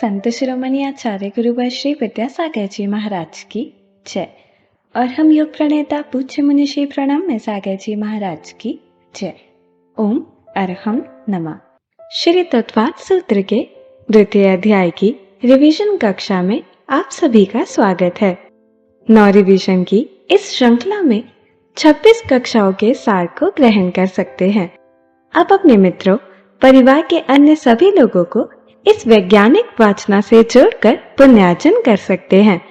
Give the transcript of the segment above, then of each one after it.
संत शिरोमणि आचार्य गुरुवर श्री विद्यासागर जी महाराज की जय। और हम योग प्रणेता पूज्य मुनि श्री प्रणम में सागर जी महाराज की जय। ओम अरहम नमः। श्री तत्वार्थ सूत्र के द्वितीय अध्याय की रिवीजन कक्षा में आप सभी का स्वागत है। 9 रिवीजन की इस श्रृंखला में 26 कक्षाओं के सार को ग्रहण कर सकते हैं। आप अपने मित्रों, परिवार के अन्य सभी लोगों को इस वैज्ञानिक वाचना से जोड़कर पुण्यार्जन कर सकते हैं।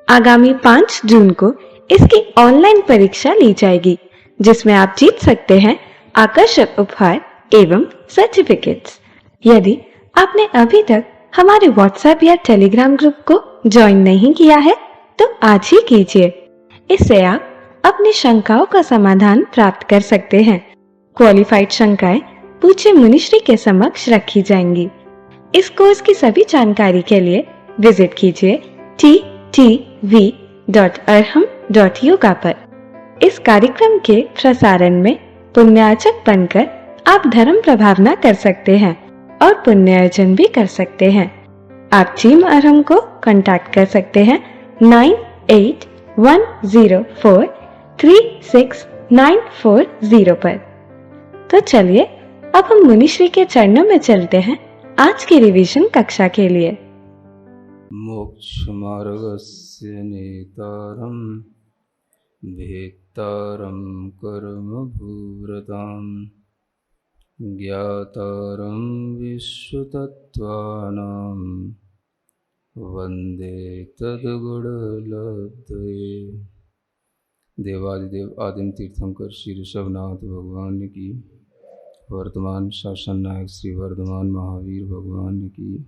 आगामी 5 जून को इसकी ऑनलाइन परीक्षा ली जाएगी, जिसमें आप जीत सकते हैं आकर्षक उपहार एवं सर्टिफिकेट्स। यदि आपने अभी तक हमारे व्हाट्सएप या टेलीग्राम ग्रुप को ज्वाइन नहीं किया है तो आज ही कीजिए। इससे आप अपनी शंकाओं का समाधान प्राप्त कर सकते हैं। क्वालिफाइड शंकाएं पूज्य मुनिश्री के समक्ष रखी जाएंगी। इस कोर्स की सभी जानकारी के लिए विजिट कीजिए ttv.arham.yoga पर। इस कार्यक्रम के प्रसारण में पुण्यार्चक बनकर आप धर्म प्रभावना कर सकते हैं और पुण्य अर्जन भी कर सकते हैं। आप टीम अरहम को कांटेक्ट कर सकते हैं 9810436940 पर। तो चलिए अब हम मुनिश्री के चरणों में चलते हैं आज की रिवीजन कक्षा के लिए। मोक्ष मार्गस्य नेतारं भेत्तारं कर्म भूरतां ज्ञातारं विश्वतत्त्वानां वन्दे तद्गुणलब्धये। देवादिदेव आदिम तीर्थंकर श्री ऋषभनाथ भगवान की, वर्तमान शासन नायक श्री वर्धमान महावीर भगवान की,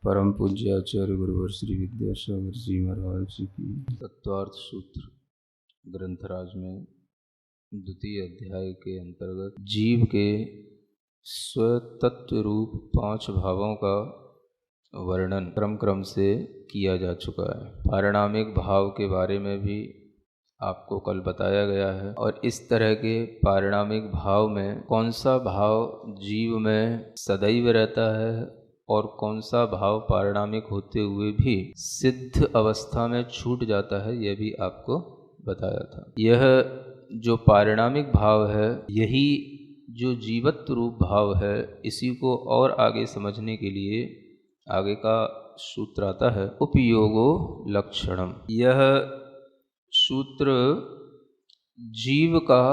परम पूज्य आचार्य गुरुवर श्री विद्यासागर जी महाराज की। तत्वार्थ सूत्र ग्रंथराज में द्वितीय अध्याय के अंतर्गत जीव के स्वतत्व रूप 5 भावों का वर्णन क्रम से किया जा चुका है। पारिणामिक भाव के बारे में भी आपको कल बताया गया है, और इस तरह के पारिणामिक भाव में कौन सा भाव जीव में सदैव रहता है और कौन सा भाव पारिणामिक होते हुए भी सिद्ध अवस्था में छूट जाता है, यह भी आपको बताया था। यह जो पारिणामिक भाव है, यही जो जीवत्व रूप भाव है, इसी को और आगे समझने के लिए आगे का सूत्र आता है उपयोगो लक्षणम। यह सूत्र जीव का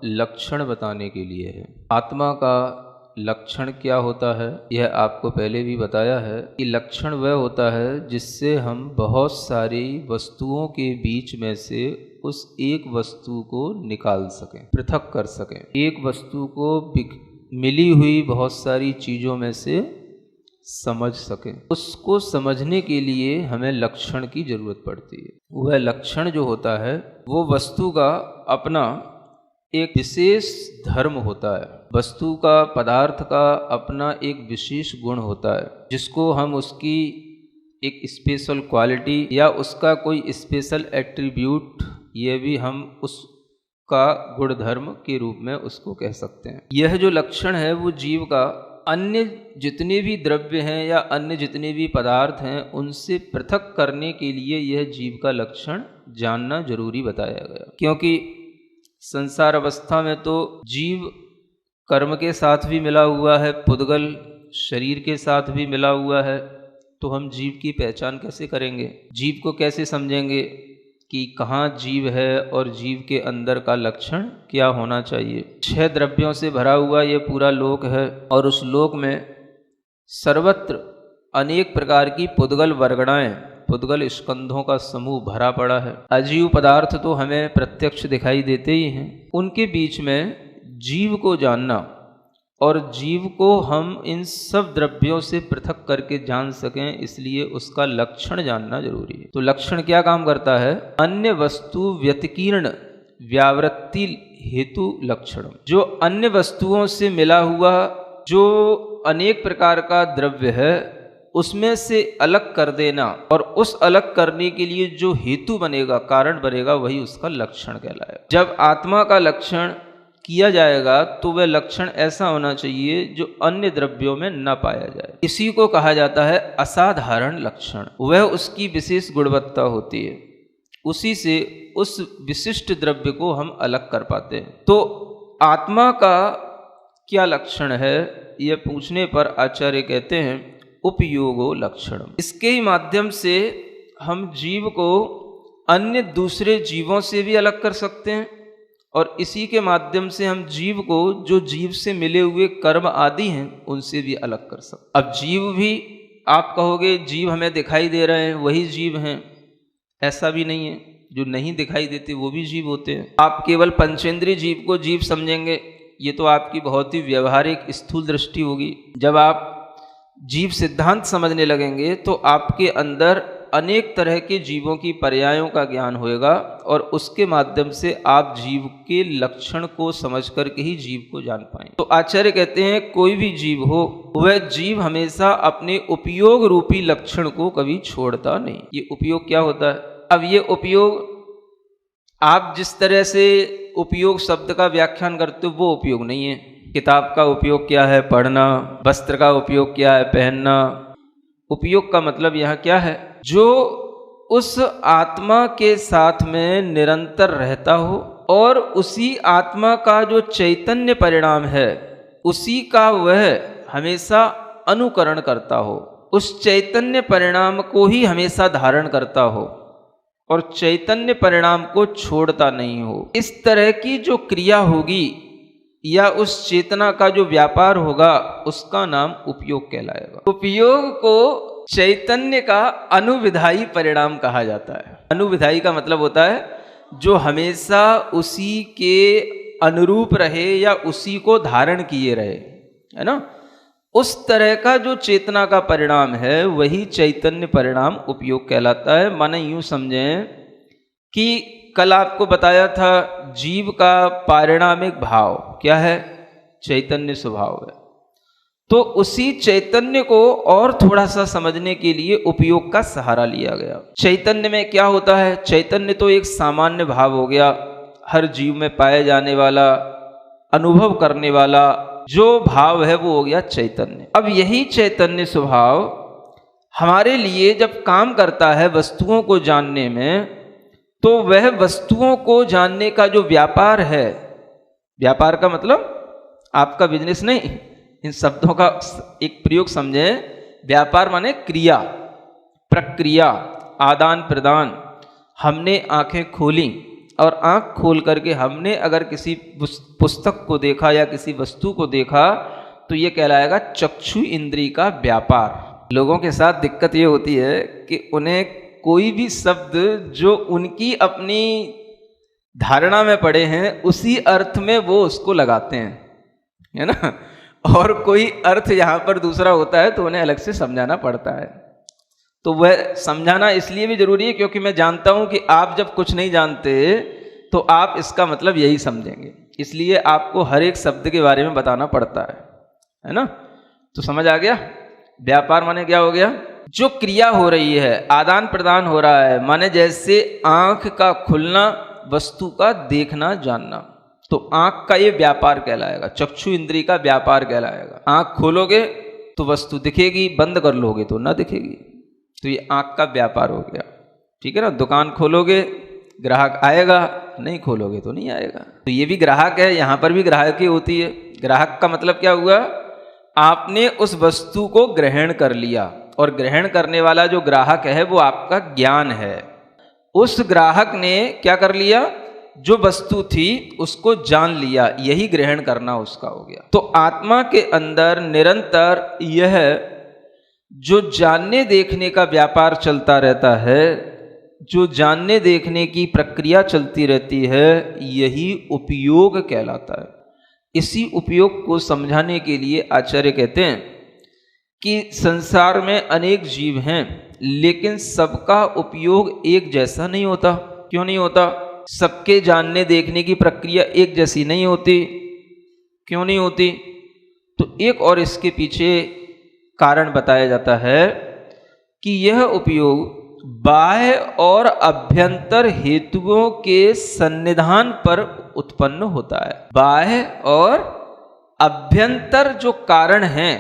लक्षण बताने के लिए है। आत्मा का लक्षण क्या होता है यह आपको पहले भी बताया है कि लक्षण वह होता है जिससे हम बहुत सारी वस्तुओं के बीच में से उस एक वस्तु को निकाल सकें, पृथक कर सकें। एक वस्तु को मिली हुई बहुत सारी चीज़ों में से समझ सकें। उसको समझने के लिए हमें लक्षण की जरूरत पड़ती है। वह लक्षण जो होता है वो वस्तु का अपना एक विशेष धर्म होता है, वस्तु का, पदार्थ का अपना एक विशेष गुण होता है, जिसको हम उसकी एक स्पेशल क्वालिटी या उसका कोई स्पेशल एट्रीब्यूट, ये भी हम उसका गुण धर्म के रूप में उसको कह सकते हैं। यह जो लक्षण है वो जीव का अन्य जितने भी द्रव्य हैं या अन्य जितने भी पदार्थ हैं उनसे पृथक करने के लिए यह जीव का लक्षण जानना जरूरी बताया गया। क्योंकि संसार अवस्था में तो जीव कर्म के साथ भी मिला हुआ है, पुद्गल शरीर के साथ भी मिला हुआ है, तो हम जीव की पहचान कैसे करेंगे? जीव को कैसे समझेंगे कि कहाँ जीव है और जीव के अंदर का लक्षण क्या होना चाहिए? 6 द्रव्यों से भरा हुआ ये पूरा लोक है, और उस लोक में सर्वत्र अनेक प्रकार की पुद्गल वर्गणाएं, पुद्गल स्कंधों का समूह भरा पड़ा है। अजीव पदार्थ तो हमें प्रत्यक्ष दिखाई देते ही हैं। उनके बीच में जीव को जानना और जीव को हम इन सब द्रव्यों से पृथक करके जान सकें, इसलिए उसका लक्षण जानना जरूरी है। तो लक्षण क्या काम करता है? अन्य वस्तु व्यतिकीर्ण व्यावृत्ति हेतु लक्षण। जो अन्य वस्तुओं से मिला हुआ जो अनेक प्रकार का द्रव्य है उसमें से अलग कर देना, और उस अलग करने के लिए जो हेतु बनेगा, कारण बनेगा, वही उसका लक्षण कहलाएगा। जब आत्मा का लक्षण किया जाएगा तो वह लक्षण ऐसा होना चाहिए जो अन्य द्रव्यों में न पाया जाए। इसी को कहा जाता है असाधारण लक्षण। वह उसकी विशेष गुणवत्ता होती है, उसी से उस विशिष्ट द्रव्य को हम अलग कर पाते हैं। तो आत्मा का क्या लक्षण है, यह पूछने पर आचार्य कहते हैं उपयोगो लक्षणम। इसके ही माध्यम से हम जीव को अन्य दूसरे जीवों से भी अलग कर सकते हैं और इसी के माध्यम से हम जीव को जो जीव से मिले हुए कर्म आदि हैं उनसे भी अलग कर सकते। अब जीव भी आप कहोगे जीव हमें दिखाई दे रहे हैं वही जीव हैं, ऐसा भी नहीं है। जो नहीं दिखाई देते वो भी जीव होते हैं। आप केवल पंचेंद्रिय जीव को जीव समझेंगे, ये तो आपकी बहुत ही व्यवहारिक स्थूल दृष्टि होगी। जब आप जीव सिद्धांत समझने लगेंगे तो आपके अंदर अनेक तरह के जीवों की पर्यायों का ज्ञान होएगा और उसके माध्यम से आप जीव के लक्षण को समझ करके ही जीव को जान पाएंगे। तो आचार्य कहते हैं कोई भी जीव हो वह जीव हमेशा अपने उपयोग रूपी लक्षण को कभी छोड़ता नहीं। ये उपयोग क्या होता है? अब ये उपयोग आप जिस तरह से उपयोग शब्द का व्याख्यान करते हो वो उपयोग नहीं है। किताब का उपयोग क्या है? पढ़ना। वस्त्र का उपयोग क्या है? पहनना। उपयोग का मतलब यहाँ क्या है? जो उस आत्मा के साथ में निरंतर रहता हो और उसी आत्मा का जो चैतन्य परिणाम है उसी का वह हमेशा अनुकरण करता हो, उस चैतन्य परिणाम को ही हमेशा धारण करता हो और चैतन्य परिणाम को छोड़ता नहीं हो। इस तरह की जो क्रिया होगी या उस चेतना का जो व्यापार होगा उसका नाम उपयोग कहलाएगा। उपयोग को चैतन्य का अनुविधायी परिणाम कहा जाता है। अनुविधायी का मतलब होता है जो हमेशा उसी के अनुरूप रहे या उसी को धारण किए रहे, है ना। उस तरह का जो चेतना का परिणाम है वही चैतन्य परिणाम उपयोग कहलाता है। माने यूं समझें कि कल आपको बताया था जीव का पारिणामिक भाव क्या है? चैतन्य स्वभाव है। तो उसी चैतन्य को और थोड़ा सा समझने के लिए उपयोग का सहारा लिया गया। चैतन्य में क्या होता है? चैतन्य तो एक सामान्य भाव हो गया, हर जीव में पाए जाने वाला, अनुभव करने वाला जो भाव है वो हो गया चैतन्य। अब यही चैतन्य स्वभाव हमारे लिए जब काम करता है वस्तुओं को जानने में, तो वह वस्तुओं को जानने का जो व्यापार है, व्यापार का मतलब आपका बिजनेस नहीं, इन शब्दों का एक प्रयोग समझें। व्यापार माने क्रिया, प्रक्रिया, आदान प्रदान। हमने आंखें खोली और आंख खोल करके हमने अगर किसी पुस्तक को देखा या किसी वस्तु को देखा तो ये कहलाएगा चक्षु इंद्रिय का व्यापार। लोगों के साथ दिक्कत ये होती है कि उन्हें कोई भी शब्द जो उनकी अपनी धारणा में पड़े हैं उसी अर्थ में वो उसको लगाते हैं, है ना, और कोई अर्थ यहाँ पर दूसरा होता है तो उन्हें अलग से समझाना पड़ता है। तो वह समझाना इसलिए भी जरूरी है क्योंकि मैं जानता हूँ कि आप जब कुछ नहीं जानते तो आप इसका मतलब यही समझेंगे, इसलिए आपको हर एक शब्द के बारे में बताना पड़ता है ना। तो समझ आ गया? व्यापार माने क्या हो गया? जो क्रिया हो रही है, आदान प्रदान हो रहा है, माने जैसे आंख का खुलना, वस्तु का देखना जानना, तो आंख का ये व्यापार कहलाएगा, चक्षु इंद्रिय का व्यापार कहलाएगा। आंख खोलोगे तो वस्तु दिखेगी, बंद कर लोगे तो ना दिखेगी, तो ये आंख का व्यापार हो गया। ठीक है ना। दुकान खोलोगे ग्राहक आएगा, नहीं खोलोगे तो नहीं आएगा। तो ये भी ग्राहक है, यहाँ पर भी ग्राहक ही होती है। ग्राहक का मतलब क्या हुआ? आपने उस वस्तु को ग्रहण कर लिया और ग्रहण करने वाला जो ग्राहक है वो आपका ज्ञान है। उस ग्राहक ने क्या कर लिया? जो वस्तु थी उसको जान लिया, यही ग्रहण करना उसका हो गया। तो आत्मा के अंदर निरंतर यह जो जानने देखने का व्यापार चलता रहता है, जो जानने देखने की प्रक्रिया चलती रहती है, यही उपयोग कहलाता है। इसी उपयोग को समझाने के लिए आचार्य कहते हैं कि संसार में अनेक जीव हैं लेकिन सबका उपयोग एक जैसा नहीं होता। क्यों नहीं होता? सबके जानने देखने की प्रक्रिया एक जैसी नहीं होती। क्यों नहीं होती? तो एक और इसके पीछे कारण बताया जाता है कि यह उपयोग बाह्य और अभ्यंतर हेतुओं के सन्निधान पर उत्पन्न होता है। बाह्य और अभ्यंतर जो कारण हैं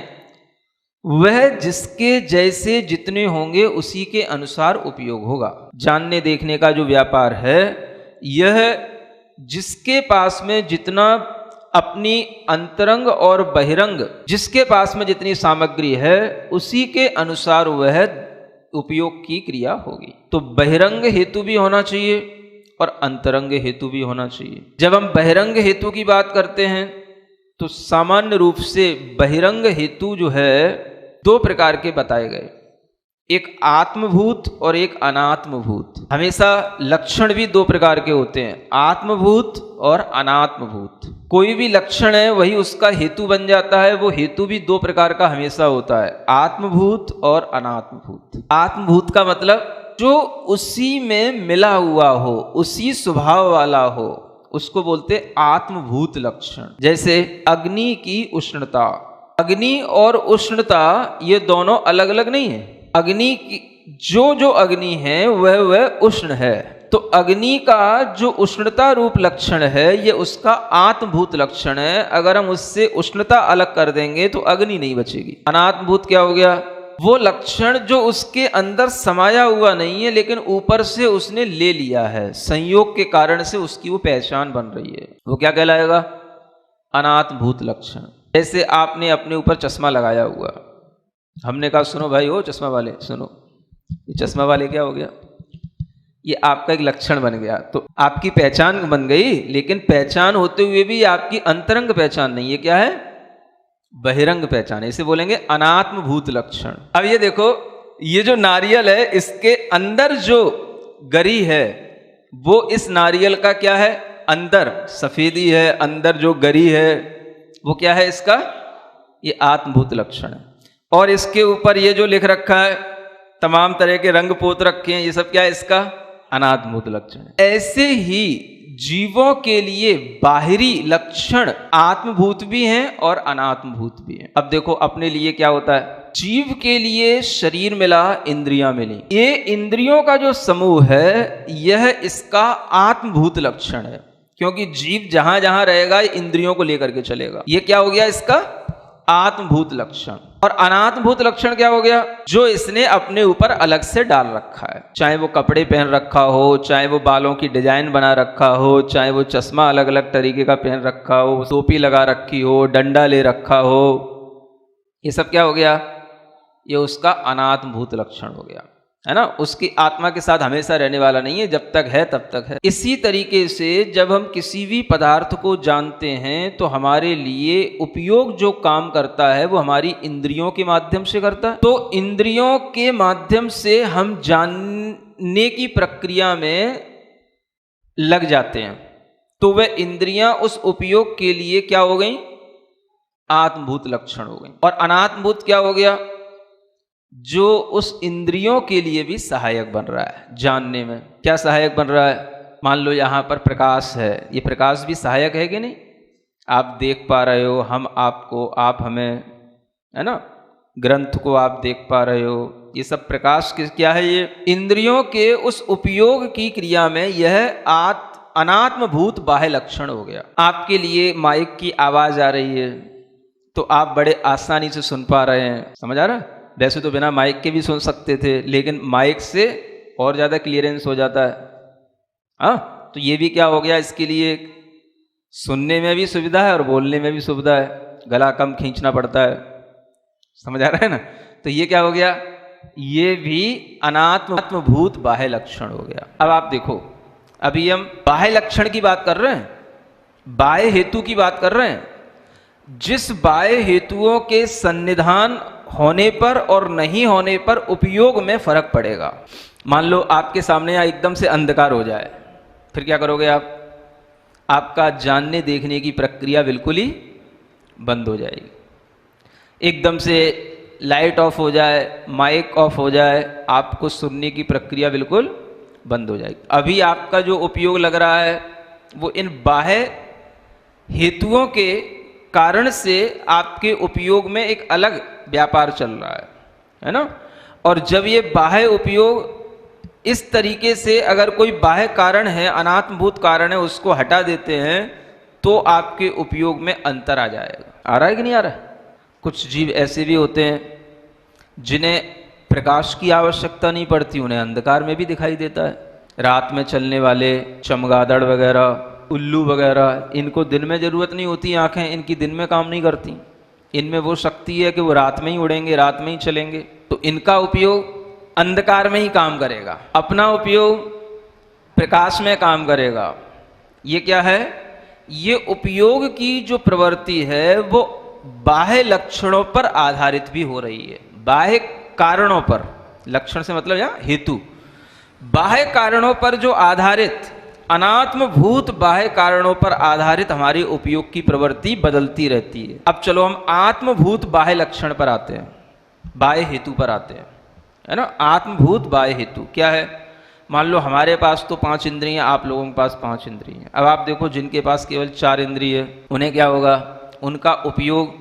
वह जिसके जैसे जितने होंगे उसी के अनुसार उपयोग होगा। जानने देखने का जो व्यापार है यह जिसके पास में जितना अपनी अंतरंग और बहिरंग, जिसके पास में जितनी सामग्री है उसी के अनुसार वह उपयोग की क्रिया होगी। तो बहिरंग हेतु भी होना चाहिए और अंतरंग हेतु भी होना चाहिए। जब हम बहिरंग हेतु की बात करते हैं तो सामान्य रूप से बहिरंग हेतु जो है दो प्रकार के बताए गए, एक आत्मभूत और एक अनात्मभूत। हमेशा लक्षण भी दो प्रकार के होते हैं, आत्मभूत और अनात्मभूत। कोई भी लक्षण है वही उसका हेतु बन जाता है। वो हेतु भी दो प्रकार का हमेशा होता है, आत्मभूत और अनात्मभूत। आत्मभूत का मतलब जो उसी में मिला हुआ हो, उसी स्वभाव वाला हो, उसको बोलते आत्मभूत लक्षण। जैसे अग्नि की उष्णता, अग्नि और उष्णता ये दोनों अलग अलग नहीं है। अग्नि की जो अग्नि है वह उष्ण है, तो अग्नि का जो उष्णता रूप लक्षण है ये उसका आत्मभूत लक्षण है। अगर हम उससे उष्णता अलग कर देंगे तो अग्नि नहीं बचेगी। अनात्मभूत क्या हो गया? वो लक्षण जो उसके अंदर समाया हुआ नहीं है लेकिन ऊपर से उसने ले लिया है, संयोग के कारण से उसकी वो पहचान बन रही है, वो क्या कहलाएगा? अनात्मभूत लक्षण। जैसे आपने अपने ऊपर चश्मा लगाया हुआ, हमने कहा सुनो भाई हो चश्मा वाले सुनो, ये चश्मा वाले क्या हो गया? ये आपका एक लक्षण बन गया, तो आपकी पहचान बन गई, लेकिन पहचान होते हुए भी आपकी अंतरंग पहचान नहीं है। क्या है? बहिरंग पहचान। इसे बोलेंगे अनात्मभूत लक्षण। अब ये देखो, ये जो नारियल है इसके अंदर जो गरी है वो इस नारियल का क्या है? अंदर सफेदी है, अंदर जो गरी है वो क्या है इसका? ये आत्मभूत लक्षण है। और इसके ऊपर ये जो लिख रखा है, तमाम तरह के रंग पोत रखे हैं, ये सब क्या है? इसका अनात्मभूत लक्षण है। ऐसे ही जीवों के लिए बाहरी लक्षण आत्मभूत भी हैं और अनात्मभूत भी हैं। अब देखो अपने लिए क्या होता है, जीव के लिए शरीर मिला, इंद्रियां मिली। ये इंद्रियों का जो समूह है यह इसका आत्मभूत लक्षण है, क्योंकि जीव जहां जहां रहेगा इंद्रियों को लेकर के चलेगा। ये क्या हो गया? इसका आत्मभूत लक्षण। और अनात्मभूत लक्षण क्या हो गया? जो इसने अपने ऊपर अलग से डाल रखा है, चाहे वो कपड़े पहन रखा हो, चाहे वो बालों की डिजाइन बना रखा हो, चाहे वो चश्मा अलग अलग तरीके का पहन रखा हो, टोपी लगा रखी हो, डंडा ले रखा हो, ये सब क्या हो गया? ये उसका अनात्मभूत लक्षण हो गया, है ना। उसकी आत्मा के साथ हमेशा रहने वाला नहीं है, जब तक है तब तक है। इसी तरीके से जब हम किसी भी पदार्थ को जानते हैं तो हमारे लिए उपयोग जो काम करता है वो हमारी इंद्रियों के माध्यम से करता है। तो इंद्रियों के माध्यम से हम जानने की प्रक्रिया में लग जाते हैं, तो वह इंद्रियां उस उपयोग के लिए क्या हो गई? आत्मभूत लक्षण हो गई। और अनात्मभूत क्या हो गया? जो उस इंद्रियों के लिए भी सहायक बन रहा है जानने में। क्या सहायक बन रहा है? मान लो यहाँ पर प्रकाश है, ये प्रकाश भी सहायक है कि नहीं? आप देख पा रहे हो, हम आपको, आप हमें, है ना। ग्रंथ को आप देख पा रहे हो, ये सब प्रकाश क्या है? ये इंद्रियों के उस उपयोग की क्रिया में यह अनात्मभूत बाह्य लक्षण हो गया। आपके लिए माइक की आवाज आ रही है तो आप बड़े आसानी से सुन पा रहे हैं, समझ आ रहा है? वैसे तो बिना माइक के भी सुन सकते थे, लेकिन माइक से और ज़्यादा क्लियरेंस हो जाता है। हाँ, तो ये भी क्या हो गया? इसके लिए सुनने में भी सुविधा है और बोलने में भी सुविधा है, गला कम खींचना पड़ता है, समझ आ रहा है ना। तो ये क्या हो गया? ये भी अनात्मभूत बाह्य लक्षण हो गया। अब आप देखो, अभी हम बाह्य लक्षण की बात कर रहे हैं, बाह्य हेतु की बात कर रहे हैं। जिस बाह्य हेतुओं के सन्निधान होने पर और नहीं होने पर उपयोग में फर्क पड़ेगा। मान लो आपके सामने या एकदम से अंधकार हो जाए, फिर क्या करोगे आप? आपका जानने देखने की प्रक्रिया बिल्कुल ही बंद हो जाएगी। एकदम से लाइट ऑफ हो जाए, माइक ऑफ हो जाए, आपको सुनने की प्रक्रिया बिल्कुल बंद हो जाएगी। अभी आपका जो उपयोग लग रहा है वो इन बाह्य हेतुओं के कारण से आपके उपयोग में एक अलग व्यापार चल रहा है ना। और जब ये बाह्य उपयोग इस तरीके से अगर कोई बाह्य कारण है, अनात्मभूत कारण है, उसको हटा देते हैं तो आपके उपयोग में अंतर आ जाएगा। आ रहा है कि नहीं आ रहा है? कुछ जीव ऐसे भी होते हैं जिन्हें प्रकाश की आवश्यकता नहीं पड़ती, उन्हें अंधकार में भी दिखाई देता है। रात में चलने वाले चमगादड़ वगैरह, उल्लू वगैरह, इनको दिन में ज़रूरत नहीं होती आँखें, इनकी दिन में काम नहीं करती। इनमें वो शक्ति है कि वो रात में ही उड़ेंगे, रात में ही चलेंगे, तो इनका उपयोग अंधकार में ही काम करेगा, अपना उपयोग प्रकाश में काम करेगा। ये क्या है? ये उपयोग की जो प्रवृत्ति है वो बाह्य लक्षणों पर आधारित भी हो रही है, बाह्य कारणों पर। लक्षण से मतलब यहाँ हेतु, बाह्य कारणों पर जो आधारित, अनात्मभूत बाह्य कारणों पर आधारित हमारी उपयोग की प्रवृत्ति बदलती रहती है। अब चलो हम आत्मभूत बाह्य लक्षण पर आते हैं, बाह्य हेतु पर आते हैं, है ना। आत्मभूत बाह्य हेतु क्या है? मान लो हमारे पास तो 5 इंद्रियां, आप लोगों के पास 5 इंद्रियां। अब आप देखो जिनके पास केवल 4 इंद्रिय है, उन्हें क्या होगा? उनका उपयोग,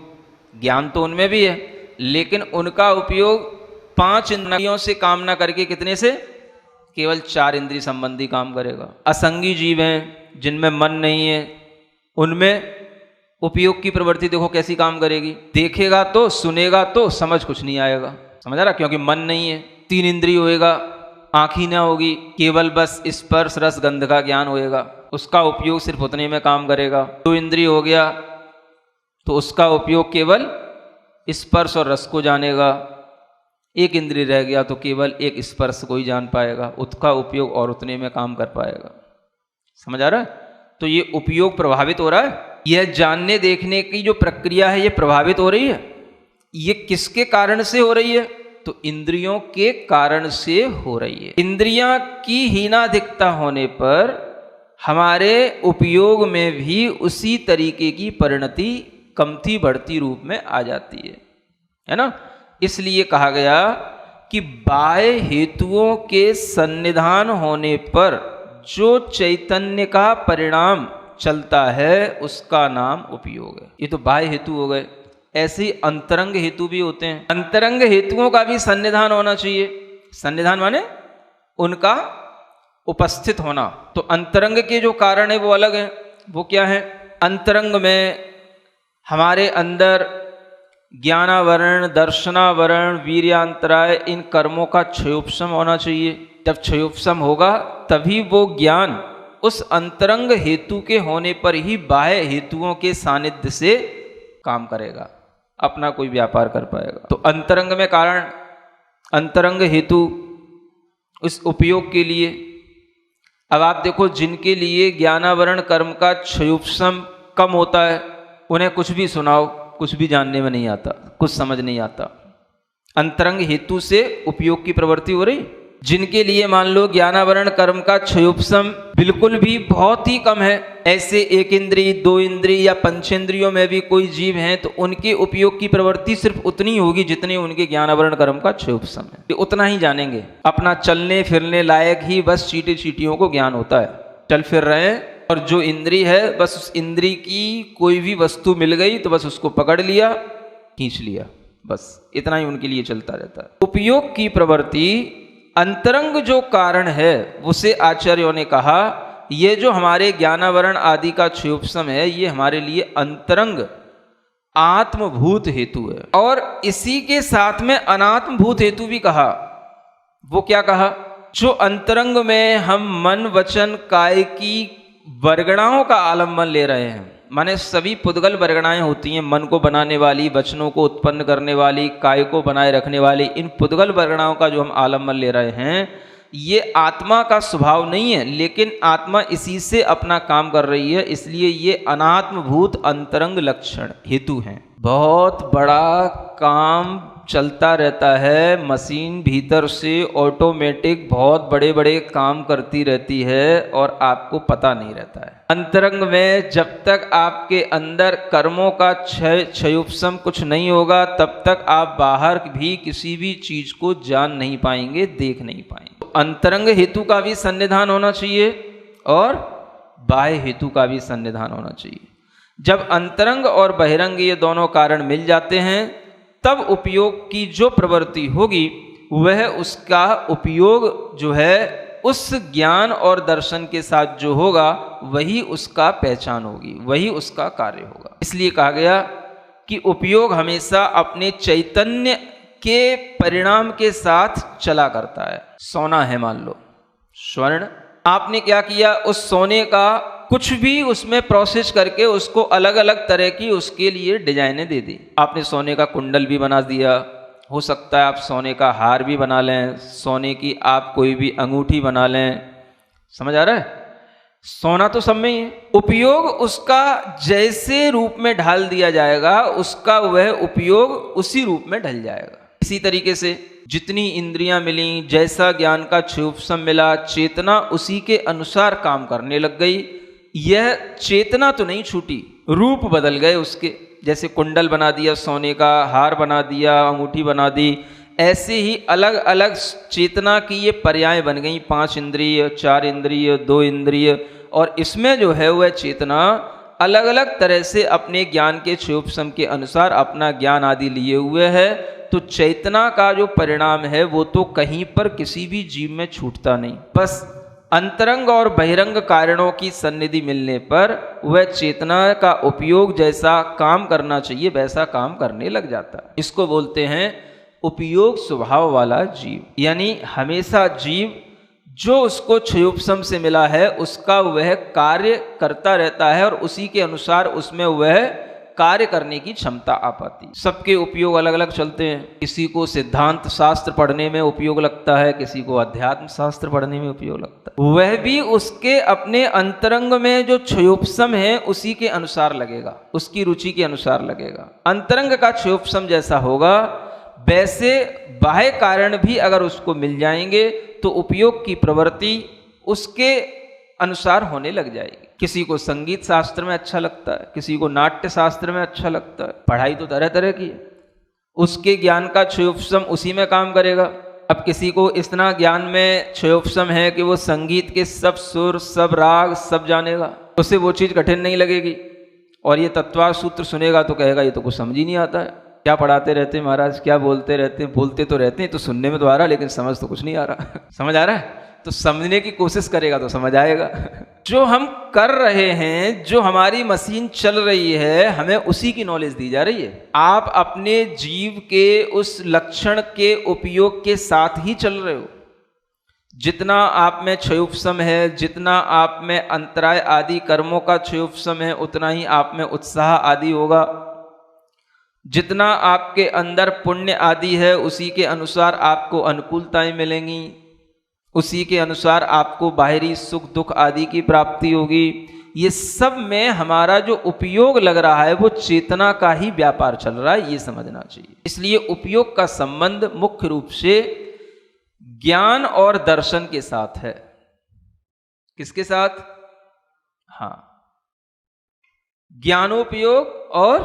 ज्ञान तो उनमें भी है, लेकिन उनका उपयोग 5 इंद्रियों से काम ना करके कितने से? केवल 4 इंद्रिय संबंधी काम करेगा। असंगी जीव हैं जिनमें मन नहीं है, उनमें उपयोग की प्रवृत्ति देखो कैसी काम करेगी। देखेगा तो, सुनेगा तो, समझ कुछ नहीं आएगा, समझ आ रहा? क्योंकि मन नहीं है। 3 इंद्रिय होएगा, आँख ही ना होगी, केवल बस स्पर्श रस गंध का ज्ञान होएगा, उसका उपयोग सिर्फ उतने में काम करेगा। 2 इंद्रिय हो गया तो उसका उपयोग केवल स्पर्श और रस को जानेगा। 1 इंद्रिय रह गया तो केवल एक स्पर्श को ही जान पाएगा, उसका उपयोग और उतने में काम कर पाएगा। समझ आ रहा है? तो ये उपयोग प्रभावित हो रहा है, यह जानने देखने की जो प्रक्रिया है ये प्रभावित हो रही है। ये किसके कारण से हो रही है? तो इंद्रियों के कारण से हो रही है। इंद्रियां की हीनाधिकता होने पर हमारे उपयोग में भी उसी तरीके की परिणति कमती बढ़ती रूप में आ जाती है ना। इसलिए कहा गया कि बाह्य हेतुओं के सन्निधान होने पर जो चैतन्य का परिणाम चलता है उसका नाम उपयोग है। ये तो बाह्य हेतु हो गए। ऐसे ही अंतरंग हेतु भी होते हैं। अंतरंग हेतुओं का भी सन्निधान होना चाहिए। सन्निधान माने उनका उपस्थित होना। तो अंतरंग के जो कारण है वो अलग है। वो क्या है? अंतरंग में हमारे अंदर ज्ञानावरण, दर्शनावरण, वीर्यांतराय, इन कर्मों का क्षयोपशम होना चाहिए। जब क्षयोपशम होगा तभी वो ज्ञान उस अंतरंग हेतु के होने पर ही बाह्य हेतुओं के सानिध्य से काम करेगा, अपना कोई व्यापार कर पाएगा। तो अंतरंग में कारण, अंतरंग हेतु उस उपयोग के लिए। अब आप देखो जिनके लिए ज्ञानावरण कर्म का क्षयोपशम कम होता है, उन्हें कुछ भी सुनाओ कुछ भी जानने में नहीं आता, कुछ समझ नहीं आता। अंतरंग हेतु से उपयोग की प्रवृत्ति हो रही। जिनके लिए मान लो ज्ञानावरण कर्म का क्षयोपशम बिल्कुल भी बहुत ही कम है, ऐसे 1 इंद्रिय, 2 इंद्रिय या पंचेंद्रियों में भी कोई जीव हैं, तो उनके उपयोग की प्रवृत्ति सिर्फ उतनी होगी जितने उनके ज्ञानावरण कर्म का क्षयोपशम है। ये उतना ही जानेंगे। अपना चलने फिरने लायक ही बस चींटी चींटियों को ज्ञान होता है, चल फिर रहे हैं। और जो इंद्रिय है बस उस इंद्रिय की कोई भी वस्तु मिल गई तो बस उसको पकड़ लिया, खींच लिया, बस इतना ही उनके लिए चलता रहता है। उपयोग की प्रवृत्ति अंतरंग जो कारण है उसे आचार्यों ने कहा ये जो हमारे ज्ञानावरण आदि का क्षयोपशम है ये हमारे लिए अंतरंग आत्मभूत हेतु है। और इसी के साथ में अनात्मभूत हेतु भी कहा। वो क्या कहा? जो अंतरंग में हम मन वचन काय की वर्गणाओं का आलम्बन ले रहे हैं, माने सभी पुद्गल वर्गणाएं होती हैं, मन को बनाने वाली, वचनों को उत्पन्न करने वाली, काय को बनाए रखने वाली, इन पुद्गल वर्गणाओं का जो हम आलम्बन ले रहे हैं ये आत्मा का स्वभाव नहीं है, लेकिन आत्मा इसी से अपना काम कर रही है, इसलिए ये अनात्मभूत अंतरंग लक्षण हेतु हैं। बहुत बड़ा काम चलता रहता है, मशीन भीतर से ऑटोमेटिक बहुत बड़े बड़े काम करती रहती है और आपको पता नहीं रहता है। अंतरंग में जब तक आपके अंदर कर्मों का क्षयोपशम कुछ नहीं होगा तब तक आप बाहर भी किसी भी चीज को जान नहीं पाएंगे, देख नहीं पाएंगे। तो अंतरंग हेतु का भी सन्निधान होना चाहिए और बाह्य हेतु का भी सन्निधान होना चाहिए। जब अंतरंग और बहिरंग ये दोनों कारण मिल जाते हैं तब उपयोग की जो प्रवृत्ति होगी वह उसका उपयोग जो है उस ज्ञान और दर्शन के साथ जो होगा वही उसका पहचान होगी, वही उसका कार्य होगा। इसलिए कहा गया कि उपयोग हमेशा अपने चैतन्य के परिणाम के साथ चला करता है। सोना है मान लो, स्वर्ण, आपने क्या किया, उस सोने का कुछ भी उसमें प्रोसेस करके उसको अलग अलग तरह की उसके लिए डिजाइनें दे दी। आपने सोने का कुंडल भी बना दिया, हो सकता है आप सोने का हार भी बना लें, सोने की आप कोई भी अंगूठी बना लें, समझ आ रहा है? सोना तो सब में ही है। उपयोग उसका जैसे रूप में ढाल दिया जाएगा उसका वह उपयोग उसी रूप में ढल जाएगा। इसी तरीके से जितनी इंद्रियां मिली, जैसा ज्ञान का क्षुप्सम मिला, चेतना उसी के अनुसार काम करने लग गई। यह चेतना तो नहीं छूटी, रूप बदल गए उसके। जैसे कुंडल बना दिया सोने का, हार बना दिया, अंगूठी बना दी, ऐसे ही अलग अलग चेतना की ये पर्याय बन गई। 5 इंद्रिय, 4 इंद्रिय, 2 इंद्रिय, और इसमें जो है वह चेतना अलग अलग तरह से अपने ज्ञान के क्षुप्सम के अनुसार अपना ज्ञान आदि लिए हुए है। तो चेतना का जो परिणाम है वो तो कहीं पर किसी भी जीव में छूटता नहीं, बस अंतरंग और बहिरंग कारणों की सन्निधि मिलने पर वह चेतना का उपयोग जैसा काम करना चाहिए वैसा काम करने लग जाता है। इसको बोलते हैं उपयोग स्वभाव वाला जीव। यानी हमेशा जीव जो उसको क्षयोपशम से मिला है उसका वह कार्य करता रहता है और उसी के अनुसार उसमें वह कार्य करने की क्षमता आ पाती। सबके उपयोग अलग अलग चलते हैं। किसी को सिद्धांत शास्त्र पढ़ने में उपयोग लगता है, किसी को अध्यात्म शास्त्र पढ़ने में उपयोग लगता है। वह भी उसके अपने अंतरंग में जो क्षयोपशम है उसी के अनुसार लगेगा, उसकी रुचि के अनुसार लगेगा। अंतरंग का क्षयोपशम जैसा होगा वैसे बाह्य कारण भी अगर उसको मिल जाएंगे तो उपयोग की प्रवृत्ति उसके अनुसार होने लग जाएगी। किसी को संगीत शास्त्र में अच्छा लगता है, किसी को नाट्य शास्त्र में अच्छा लगता है। पढ़ाई तो तरह तरह की है, उसके ज्ञान का क्षयोपशम उसी में काम करेगा। अब किसी को इतना ज्ञान में क्षयोपशम है कि वो संगीत के सब सुर, सब राग सब जानेगा, उसे वो चीज़ कठिन नहीं लगेगी। और ये तत्वार्थ सूत्र सुनेगा तो कहेगा ये तो कुछ समझ ही नहीं आता है, क्या पढ़ाते रहते हैं महाराज, क्या बोलते रहते हैं, बोलते तो रहते हैं तो सुनने में तो आ रहा लेकिन समझ तो कुछ नहीं आ रहा। समझ आ रहा है? तो समझने की कोशिश करेगा तो समझ आएगा। जो हम कर रहे हैं, जो हमारी मशीन चल रही है, हमें उसी की नॉलेज दी जा रही है। आप अपने जीव के उस लक्षण के उपयोग के साथ ही चल रहे हो। जितना आप में क्षयोपशम है, जितना आप में अंतराय आदि कर्मों का क्षयोपशम है, उतना ही आप में उत्साह आदि होगा। जितना आपके अंदर पुण्य आदि है उसी के अनुसार आपको अनुकूलताएं मिलेंगी, उसी के अनुसार आपको बाहरी सुख दुख आदि की प्राप्ति होगी। ये सब में हमारा जो उपयोग लग रहा है वो चेतना का ही व्यापार चल रहा है, ये समझना चाहिए। इसलिए उपयोग का संबंध मुख्य रूप से ज्ञान और दर्शन के साथ है। किसके साथ? हाँ, ज्ञानोपयोग और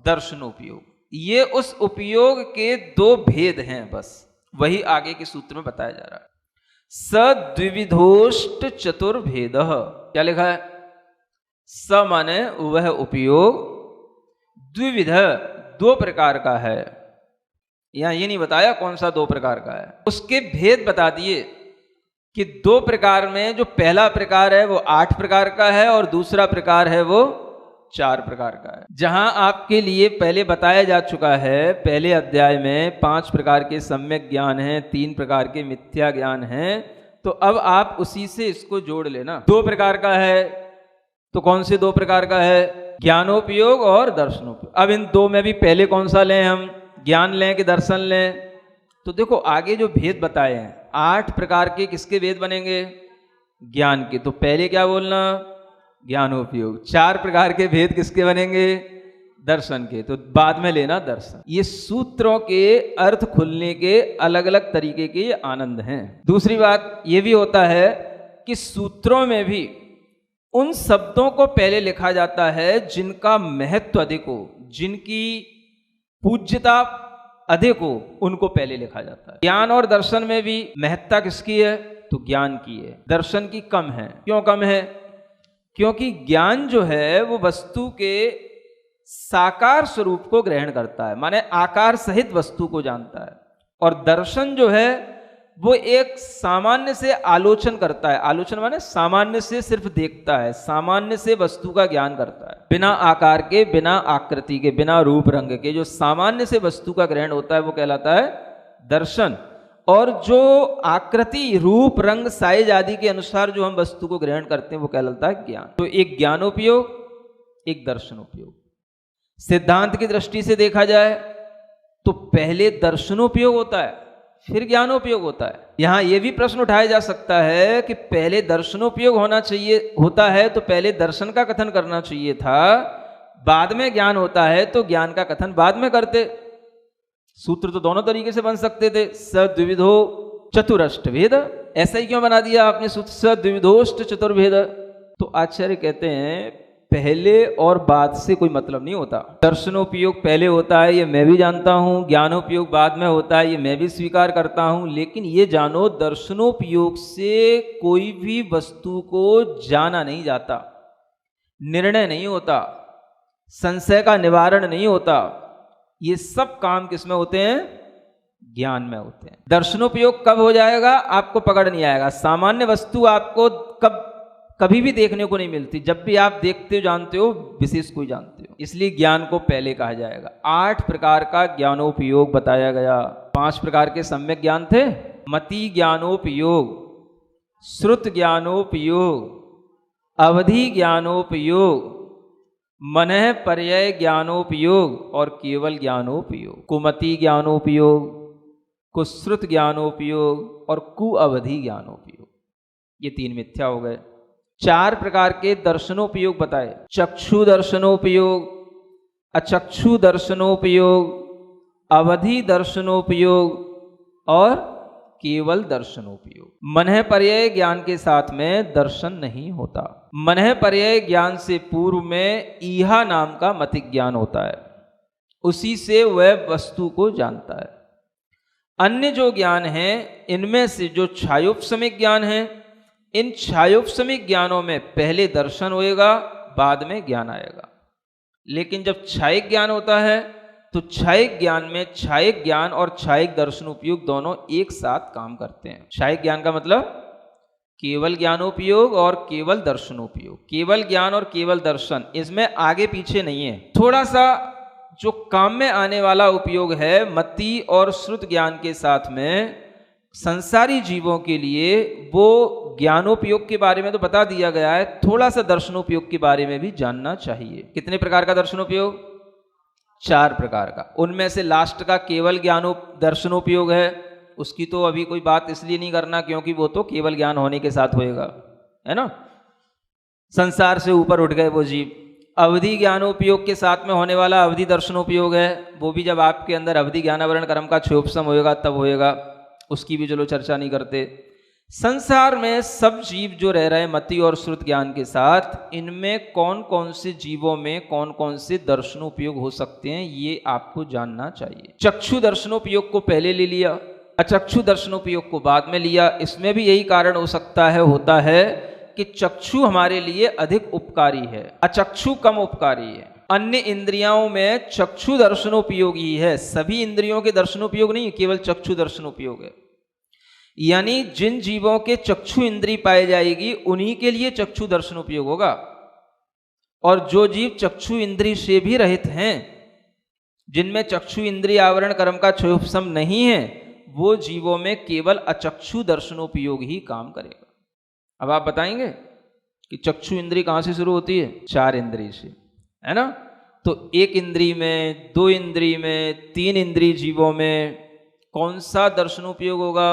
दर्शनोपयोग। ये उस उपयोग के 2 भेद हैं, बस वही आगे के सूत्र में बताया जा रहा है। सद्विविधोष्ट चतुर्भेद। क्या लिखा है? स माने वह उपयोग, द्विविध 2 प्रकार का है। यहां ये नहीं बताया कौन सा 2 प्रकार का है, उसके भेद बता दिए कि 2 प्रकार में जो पहला प्रकार है वो 8 प्रकार का है और दूसरा प्रकार है वो 4 प्रकार का है। जहां आपके लिए पहले बताया जा चुका है, पहले अध्याय में 5 प्रकार के सम्यक ज्ञान हैं, 3 प्रकार के मिथ्या ज्ञान हैं। तो अब आप उसी से इसको जोड़ लेना। 2 प्रकार का है तो कौन से 2 प्रकार का है? ज्ञानोपयोग और दर्शनोपयोग। अब इन 2 में भी पहले कौन सा लें हम, ज्ञान लें कि दर्शन लें? तो देखो आगे जो भेद बताए हैं, 8 प्रकार के किसके भेद बनेंगे? ज्ञान के। तो पहले क्या बोलना? ज्ञानोपयोग। 4 प्रकार के भेद किसके बनेंगे? दर्शन के। तो बाद में लेना दर्शन। ये सूत्रों के अर्थ खुलने के अलग अलग तरीके के आनंद हैं। दूसरी बात ये भी होता है कि सूत्रों में भी उन शब्दों को पहले लिखा जाता है जिनका महत्व अधिक हो, जिनकी पूज्यता अधिक हो, उनको पहले लिखा जाता है। ज्ञान और दर्शन में भी महत्ता किसकी है? तो ज्ञान की है, दर्शन की कम है। क्यों कम है? क्योंकि ज्ञान जो है वो वस्तु के साकार स्वरूप को ग्रहण करता है, माने आकार सहित वस्तु को जानता है। और दर्शन जो है वो एक सामान्य से आलोचन करता है। आलोचन माने सामान्य से सिर्फ देखता है, सामान्य से वस्तु का ज्ञान करता है, बिना आकार के, बिना आकृति के, बिना रूप रंग के। जो सामान्य से वस्तु का ग्रहण होता है वो कहलाता है दर्शन। और जो आकृति, रूप, रंग, साइज आदि के अनुसार जो हम वस्तु को ग्रहण करते हैं वो कहलाता है ज्ञान। तो एक ज्ञानोपयोग, एक दर्शनोपयोग। सिद्धांत की दृष्टि से देखा जाए तो पहले दर्शनोपयोग होता है, फिर ज्ञानोपयोग होता है। यहां यह भी प्रश्न उठाया जा सकता है कि पहले दर्शनोपयोग होता है तो पहले दर्शन का कथन करना चाहिए था, बाद में ज्ञान होता है तो ज्ञान का कथन बाद में करते। सूत्र तो दोनों तरीके से बन सकते थे, सद्विविधो चतुरष्ट भेद। ऐसा ही क्यों बना दिया आपने सूत्र सद्विविधोष्ट चतुर्भेद? तो आचार्य कहते हैं पहले और बाद से कोई मतलब नहीं होता। दर्शनोपयोग पहले होता है ये मैं भी जानता हूं, ज्ञानोपयोग बाद में होता है ये मैं भी स्वीकार करता हूं, लेकिन ये जानो दर्शनोपयोग से कोई भी वस्तु को जाना नहीं जाता, निर्णय नहीं होता, संशय का निवारण नहीं होता। ये सब काम किस में होते हैं? ज्ञान में होते हैं। दर्शनोपयोग कब हो जाएगा आपको पकड़ नहीं आएगा। सामान्य वस्तु आपको कभी भी देखने को नहीं मिलती, जब भी आप देखते हो जानते हो, विशेष को ही जानते हो, इसलिए ज्ञान को पहले कहा जाएगा। 8 प्रकार का ज्ञानोपयोग बताया गया। 5 प्रकार के सम्यक ज्ञान थे, मति ज्ञानोपयोग, श्रुत ज्ञानोपयोग, अवधि ज्ञानोपयोग, मनः पर्यय ज्ञानोपयोग और केवल ज्ञानोपयोग। कुमति ज्ञानोपयोग, कुश्रुत ज्ञानोपयोग और कुअवधि ज्ञानोपयोग। ये 3 मिथ्या हो गए। 4 प्रकार के दर्शनोपयोग बताए, चक्षु दर्शनोपयोग, अचक्षु दर्शनोपयोग, अवधि दर्शनोपयोग और केवल दर्शनोपयोग। मनः पर्यय ज्ञान के साथ में दर्शन नहीं होता। मनः पर्यय ज्ञान से पूर्व में ईहा नाम का मतिक ज्ञान होता है, उसी से वह वस्तु को जानता है। अन्य जो ज्ञान है इनमें से जो छायोपशमिक ज्ञान है, इन छायोपशमिक ज्ञानों में पहले दर्शन होएगा, बाद में ज्ञान आएगा। लेकिन जब छायिक ज्ञान होता है तो छायिक ज्ञान में छायिक ज्ञान और छायिक दर्शनोपयोग दोनों एक साथ काम करते हैं। छायिक ज्ञान का मतलब केवल ज्ञानोपयोग और केवल दर्शनोपयोग। केवल ज्ञान और केवल दर्शन, इसमें आगे पीछे नहीं है। थोड़ा सा जो काम में आने वाला उपयोग है मति और श्रुत ज्ञान के साथ में संसारी जीवों के लिए, वो ज्ञानोपयोग के बारे में तो बता दिया गया है, थोड़ा सा दर्शनोपयोग के बारे में भी जानना चाहिए। कितने प्रकार का दर्शनोपयोग? 4 प्रकार का। उनमें से लास्ट का केवल दर्शनोपयोग है, उसकी तो अभी कोई बात इसलिए नहीं करना क्योंकि वो तो केवल ज्ञान होने के साथ होएगा, है ना। संसार से ऊपर उठ गए वो जीव। अवधि ज्ञानोपयोग के साथ में होने वाला अवधि दर्शनोपयोग है, वो भी जब आपके अंदर अवधि ज्ञानावरण कर्म का क्षयोपशम होएगा तब होएगा, उसकी भी चलो चर्चा नहीं करते। संसार में सब जीव जो रह रहे हैं मति और श्रुत ज्ञान के साथ, इनमें कौन कौन से जीवों में कौन कौन से दर्शनोपयोग हो सकते हैं ये आपको जानना चाहिए। चक्षु दर्शनोपयोग को पहले ले लिया, अचक्षु दर्शनोपयोग को बाद में लिया। इसमें भी यही कारण हो सकता है, होता है कि चक्षु हमारे लिए अधिक उपकारी है, अचक्षु कम उपकारी है। अन्य इंद्रियों में चक्षु दर्शनोपयोग ही है, सभी इंद्रियों के दर्शनोपयोग नहीं, केवल चक्षु दर्शनोपयोग है। यानी जिन जीवों के चक्षु इंद्री पाई जाएगी उन्हीं के लिए चक्षु दर्शनोपयोग होगा, और जो जीव चक्षु इंद्री से भी रहित हैं, जिनमें चक्षु इंद्रिय आवरण कर्म का क्षयोपशम नहीं है, वो जीवों में केवल अचक्षु दर्शनोपयोग ही काम करेगा। अब आप बताएंगे कि चक्षु इंद्री कहां से शुरू होती है? 4 इंद्री से, है ना। तो 1 इंद्री में, 2 इंद्री में, 3 इंद्री जीवों में कौन सा दर्शनोपयोग होगा?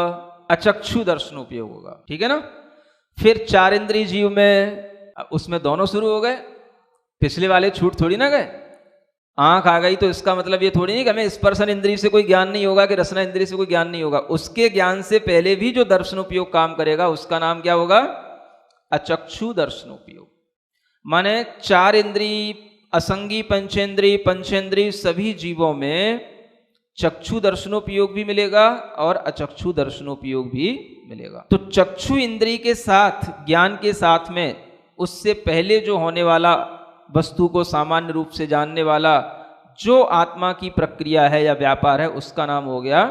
अचक्षु दर्शनोपयोग होगा, ठीक है ना। फिर 4 इंद्री जीव में, उसमें दोनों शुरू हो गए, पिछले वाले छूट थोड़ी ना गए। आंख आ गई तो इसका मतलब ये थोड़ी नहीं कि हमें स्पर्शन इंद्री से कोई ज्ञान नहीं होगा, कि रसना इंद्री से कोई ज्ञान नहीं होगा। उसके ज्ञान से पहले भी जो दर्शनोपयोग काम करेगा उसका नाम क्या होगा? अचक्षु दर्शनोपयोग। माने 4 इंद्री, असंगी पंचेंद्री, पंचेंद्री, सभी जीवों में चक्षु दर्शनोपयोग भी मिलेगा और अचक्षु दर्शनोपयोग भी मिलेगा। तो चक्षु इंद्री के साथ, ज्ञान के साथ में, उससे पहले जो होने वाला वस्तु को सामान्य रूप से जानने वाला जो आत्मा की प्रक्रिया है या व्यापार है, उसका नाम हो गया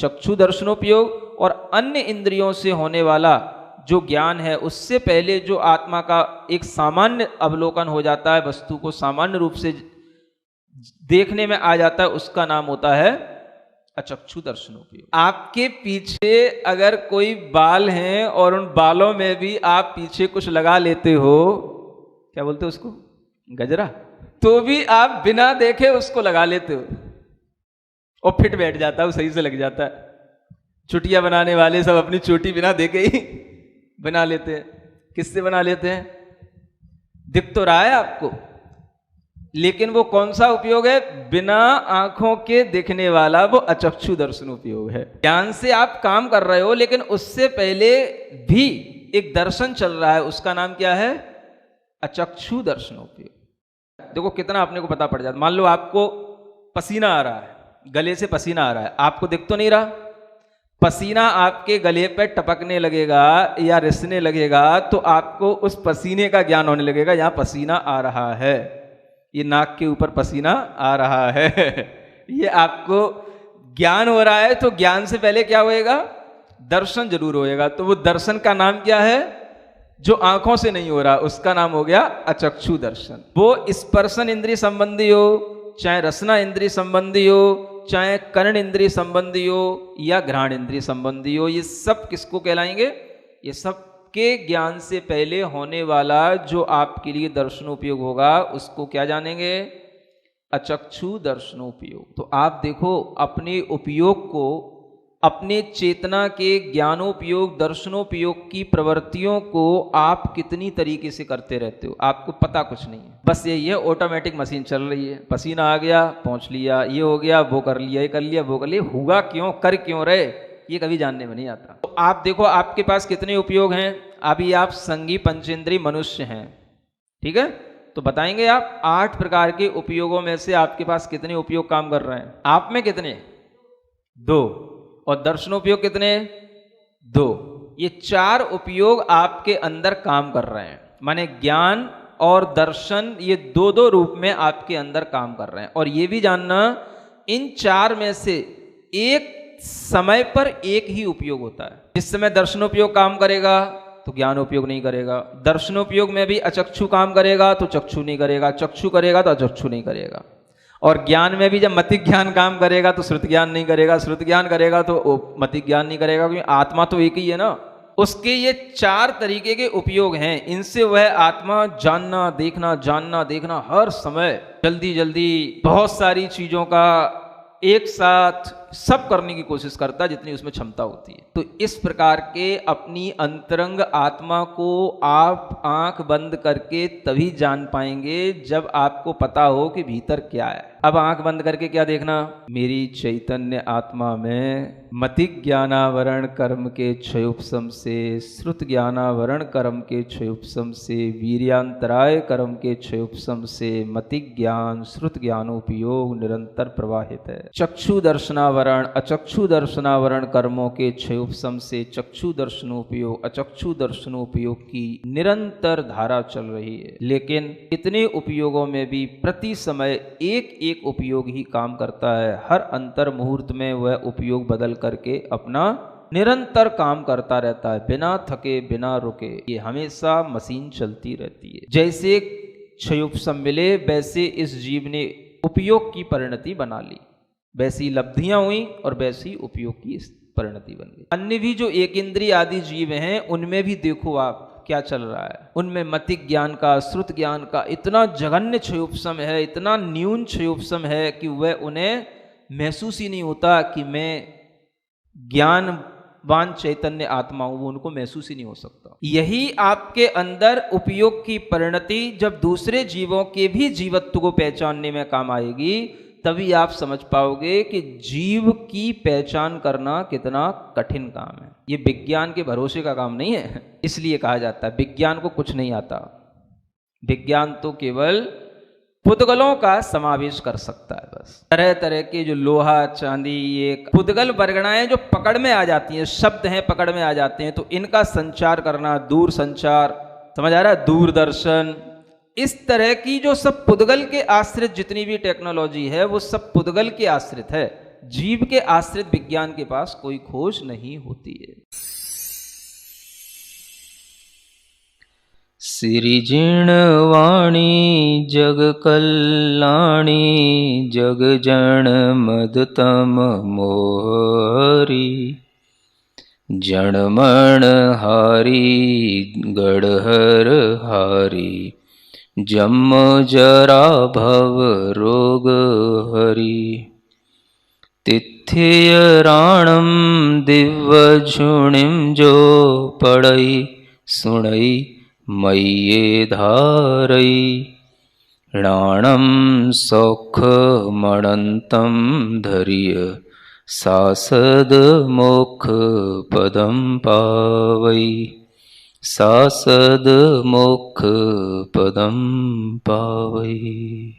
चक्षु दर्शनोपयोग और अन्य इंद्रियों से होने वाला जो ज्ञान है उससे पहले जो आत्मा का एक सामान्य अवलोकन हो जाता है, वस्तु को सामान्य रूप से देखने में आ जाता है, उसका नाम होता है अचक्षु दर्शनोपयोग। आपके पीछे अगर कोई बाल हैं और उन बालों में भी आप पीछे कुछ लगा लेते हो, क्या बोलते हो उसको, गजरा, तो भी आप बिना देखे उसको लगा लेते हो और फिट बैठ जाता है, वो सही से लग जाता है। चुटिया बनाने वाले सब अपनी चोटी बिना देखे ही बना लेते हैं। किससे बना लेते हैं? दिख तो रहा है आपको, लेकिन वो कौन सा उपयोग है? बिना आंखों के दिखने वाला, वो अचक्षु दर्शन उपयोग है। ज्ञान से आप काम कर रहे हो, लेकिन उससे पहले भी एक दर्शन चल रहा है, उसका नाम क्या है? अचक्षु दर्शन उपयोग। देखो कितना अपने को पता पड़ जाता। मान लो आपको पसीना आ रहा है, गले से पसीना आ रहा है, आपको दिख तो नहीं रहा, पसीना आपके गले पे टपकने लगेगा या रिसने लगेगा तो आपको उस पसीने का ज्ञान होने लगेगा, यहां पसीना आ रहा है, ये नाक के ऊपर पसीना आ रहा है ये आपको ज्ञान हो रहा है। तो ज्ञान से पहले क्या होएगा? दर्शन जरूर होएगा। तो वो दर्शन का नाम क्या है? जो आंखों से नहीं हो रहा, उसका नाम हो गया अचक्षु दर्शन। वो स्पर्शन इंद्रिय संबंधी हो, चाहे रसना इंद्रिय संबंधी हो, चाहे कर्ण इंद्रिय संबंधी हो या घ्राण इंद्रिय संबंधी हो, ये सब किसको कहलाएंगे? ये सब के ज्ञान से पहले होने वाला जो आपके लिए दर्शनोपयोग होगा, उसको क्या जानेंगे? अचक्षु दर्शनोपयोग। तो आप देखो अपने उपयोग को, अपने चेतना के ज्ञानोपयोग, दर्शनोपयोग की प्रवृत्तियों को आप कितनी तरीके से करते रहते हो, आपको पता कुछ नहीं है। बस यही है, ऑटोमेटिक मशीन चल रही है, पसीना आ गया पहुंच लिया, ये हो गया वो कर लिया, ये कर लिया वो कर लिया, हुआ क्यों, कर क्यों रहे, ये कभी जानने में नहीं आता। तो आप देखो आपके पास कितने उपयोग हैं। अभी आप संगी पंचेंद्रिय मनुष्य हैं, ठीक है, तो बताएंगे आप 8 प्रकार के उपयोगों में से आपके पास कितने उपयोग काम कर रहे हैं? आप में कितने? 2। और दर्शनोपयोग कितने? 2। ये 4 उपयोग आपके अंदर काम कर रहे हैं। माने ज्ञान और दर्शन ये 2-2 रूप में आपके अंदर काम कर रहे हैं। और ये भी जानना, इन 4 में से एक समय पर एक ही उपयोग होता है। जिस समय दर्शनोपयोग काम करेगा तो ज्ञानोपयोग नहीं करेगा, दर्शनोपयोग में भी अचक्षु काम करेगा तो चक्षु नहीं करेगा, चक्षु करेगा तो अचक्षु नहीं करेगा, और ज्ञान में भी जब मतिक ज्ञान काम करेगा तो श्रुत ज्ञान नहीं करेगा, श्रुत ज्ञान करेगा तो मतिक ज्ञान नहीं करेगा, क्योंकि आत्मा तो एक ही है ना। उसके ये 4 तरीके के उपयोग हैं। इनसे वह आत्मा जानना देखना, जानना देखना, हर समय जल्दी जल्दी बहुत सारी चीजों का एक साथ सब करने की कोशिश करता है जितनी उसमें क्षमता होती है। तो इस प्रकार के अपनी अंतरंग आत्मा को आप आंख बंद करके तभी जान पाएंगे जब आपको पता हो कि भीतर क्या है। अब आंख बंद करके क्या देखना? मेरी चैतन्य आत्मा में मतिक ज्ञानावरण कर्म के क्षयोपशम से, श्रुत ज्ञानावरण कर्म के क्षयोपशम से, वीर्यांतराय कर्म के क्षयोपशम से मतिक ज्ञान श्रुत ज्ञानोपयोग निरंतर प्रवाहित है। चक्षु दर्शनावरण अचक्षु दर्शनावरण कर्मों के क्षयोपशम से चक्षु दर्शनोपयोग अचक्षु दर्शनोपयोग की निरंतर धारा चल रही है। लेकिन इतने उपयोगों में भी प्रति समय एक एक उपयोग ही काम करता है। हर अंतर मुहूर्त में वह उपयोग बदल करके अपना निरंतर काम करता रहता है, बिना थके बिना रुके। ये हमेशा मशीन चलती रहती है। जैसे क्षयोपशम मिले वैसे इस जीव ने उपयोग की परिणति बना ली, वैसी लब्धियां हुई और वैसी उपयोग की परिणति बन गई। अन्य भी जो एक इंद्रिय आदि जीव हैं उनमें भी देखो आप क्या चल रहा है। उनमें मतिक ज्ञान का, श्रुत ज्ञान का इतना जघन्य क्षयोपशम है, इतना न्यून क्षयोपशम है कि वह उन्हें महसूस ही नहीं होता कि मैं ज्ञानवान चैतन्य आत्मा हूं, वो उनको महसूस ही नहीं हो सकता। यही आपके अंदर उपयोग की परिणति जब दूसरे जीवों के भी जीवत्व को पहचानने में काम आएगी, तभी आप समझ पाओगे कि जीव की पहचान करना कितना कठिन काम है। ये विज्ञान के भरोसे का काम नहीं है। इसलिए कहा जाता है विज्ञान को कुछ नहीं आता। विज्ञान तो केवल पुद्गलों का समावेश कर सकता है बस। तरह तरह के जो लोहा चांदी ये पुद्गल वर्गणाएं जो पकड़ में आ जाती हैं, शब्द हैं पकड़ में आ जाते हैं, तो इनका संचार करना, दूर संचार, समझ आ रहा है, दूरदर्शन, इस तरह की जो सब पुद्गल के आश्रित जितनी भी टेक्नोलॉजी है वो सब पुद्गल के आश्रित है। जीव के आश्रित विज्ञान के पास कोई खोज नहीं होती है। सिरिजिणवाणी जग कल्याणी जग जन मदतम मोहरी जणमण हारी गढ़हर हारी जम जरा भव रोग हरि तिथ्य राणम दिव्य झुणिम जो पड़ई सुणई मय्ये धारई राणम सौख मणंतम धैर्य सासद मोक्ष पदम पावई सासद मोक्ष पदम पावई।